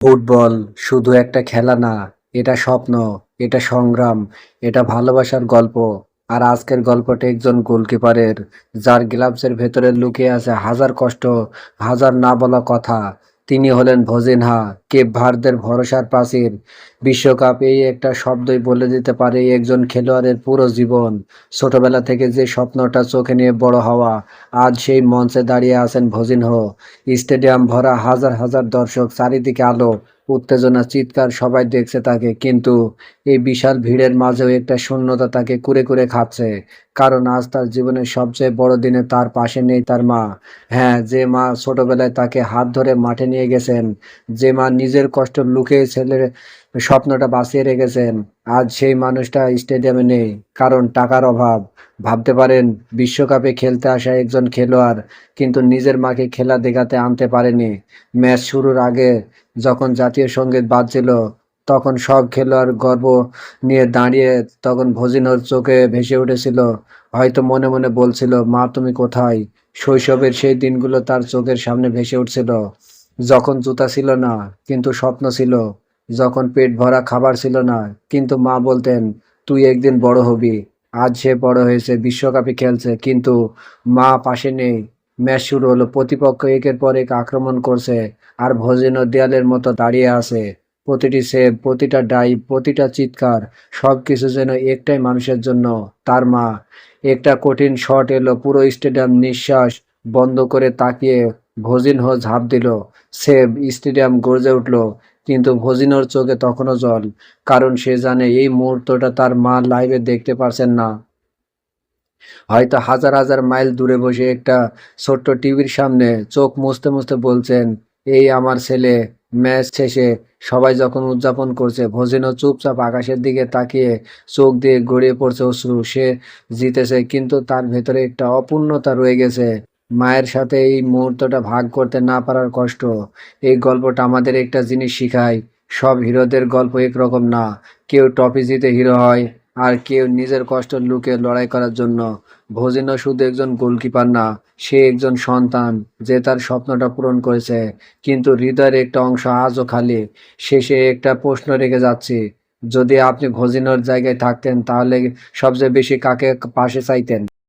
Football শুধু একটা খেলা না, এটা স্বপ্ন, এটা সংগ্রাম, এটা ভালোবাসার গল্প। আর আজকের গল্পটা একজন গোলকিপারের, যার গ্লাভসের ভেতরে লুকিয়ে আছে হাজার কষ্ট, হাজার না বলা কথা। তিনি হলেন ভজিনহা, কেপ ভার্দের ভরসার প্রাচীর। বিশ্বকাপ এই একটা শব্দই বলে দিতে পারে একজন খেলোয়াড়ের পুরো জীবন। ছোটবেলা থেকে যে স্বপ্নটা চোখে নিয়ে বড় হওয়া, আজ সেই মঞ্চে দাঁড়িয়ে আছেন ভজিনহো। স্টেডিয়াম ভরা, হাজার হাজার দর্শক, চারিদিকে আলো, উত্তেজনা, চিৎকার, সবাই দেখছে তাকে। কিন্তু এই বিশাল ভিড়ের মাঝেও একটা শূন্যতা তাকে কুরে কুরে খাচ্ছে। কারণ আজ তার জীবনের সবচেয়ে বড় দিনে তার পাশে নেই তার মা। হ্যাঁ, যে মা ছোটবেলায় তাকে হাত ধরে মাঠে নিয়ে গেছেন, যে মা নিজের কষ্ট লুকিয়ে ছেলের স্বপ্নটা বাঁচিয়ে রেখেছেন, আজ সেই মানুষটা স্টেডিয়ামে নেই, কারণ টাকার অভাব। ভাবতে পারেন, বিশ্বকাপে খেলতে আসা একজন খেলোয়াড়, কিন্তু নিজের মাকে খেলা দেখাতে আনতে পারেনি। ম্যাচ শুরুর আগে যখন জাতীয় সঙ্গীত বাজছিল, তখন সব খেলোয়াড় গর্ব নিয়ে দাঁড়িয়ে, তখন ভজিনোর চোখে ভেসে উঠেছিল। হয়তো মনে মনে বলছিল, মা তুমি কোথায়? শৈশবের সেই দিনগুলো তার চোখের সামনে ভেসে উঠছিল, যখন জুতা ছিল না কিন্তু স্বপ্ন ছিল, যখন পেট ভরা খাবার ছিল না কিন্তু মা বলতেন, তুই একদিন বড় হবি। আজ সে বড় হয়েছে, বিশ্বকাপে খেলছে, কিন্তু মা পাশে নেই। ম্যাচ শুরু হলো, প্রতিপক্ষ একের পর এক আক্রমণ করছে, আর ভজিনো দেয়ালের মতো দাঁড়িয়ে আছে। প্রতিটি সেভ, প্রতিটা ডাইভ, প্রতিটা চিৎকার, সবকিছু যেন একটাই মানুষের জন্য, তার মা। একটা কঠিন শট এলো, পুরো স্টেডিয়াম নিঃশ্বাস বন্ধ করে তাকিয়ে ভজিনহো ঝাঁপ দিল। সেভ, স্টেডিয়াম গর্জে উঠল। কিন্তু ভজিনোর চোখে তখনও জল, কারণ সে জানে এই মুহূর্তটা তার মা লাইভে দেখতে পারছেন না। হয়তো হাজার হাজার মাইল দূরে বসে একটা ছোট্ট টিভির সামনে চোখ মুছতে মুছতে বলছেন, এই আমার ছেলে। ম্যাচ শেষে সবাই যখন উদযাপন করছে, ভজিনো চুপচাপ আকাশের দিকে তাকিয়ে, চোখ দিয়ে গড়িয়ে পড়ছে অশ্রু। সে জিতেছে, কিন্তু তার ভেতরে একটা অপূর্ণতা রয়ে গেছে, মায়ের সাথে এই মুহূর্তটা ভাগ করতে না পারার কষ্ট। এই গল্পটা আমাদের একটা জিনিস শিখায়, সব হিরোদের গল্প একরকম না। কেউ ট্রফি জিতে হিরো হয়, আর কেউ নিজের কষ্ট লুকিয়ে লড়াই করার জন্য। ভজিনো শুধু একজন গোলকিপার না, সে একজন সন্তান, যে তার স্বপ্নটা পূরণ করেছে, কিন্তু হৃদয়ের একটা অংশ আজও খালি। শেষে একটা প্রশ্ন রেখে যাচ্ছি, যদি আপনি ভজিনোর জায়গায় থাকতেন, তাহলে সবচেয়ে বেশি কাকে পাশে চাইতেন?